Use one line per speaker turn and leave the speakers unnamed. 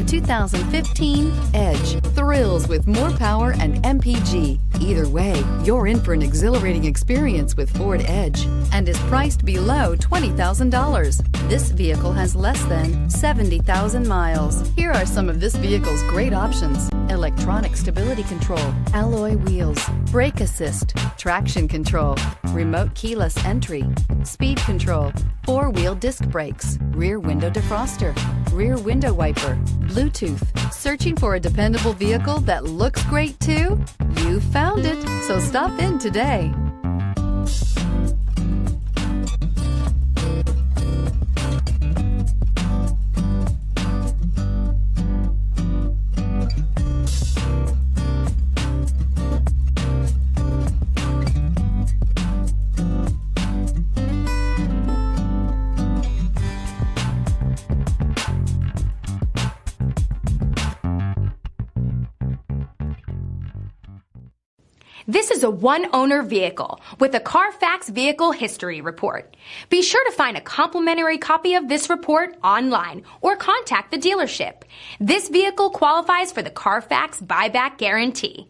2015 Edge thrills with more power and MPG. Either way, you're in for an exhilarating experience with Ford Edge and is priced below $20,000. This vehicle has less than 70,000 miles. Here are some of this vehicle's great options: electronic stability control, alloy wheels, brake assist, traction control, remote keyless entry, speed control, four-wheel disc brakes, rear window defroster, rear window wiper, Bluetooth. Searching for a dependable vehicle that looks great too? You found it, so stop in today.
This is a one-owner vehicle with a Carfax Vehicle History Report. Be sure to find a complimentary copy of this report online or contact the dealership. This vehicle qualifies for the Carfax Buyback Guarantee.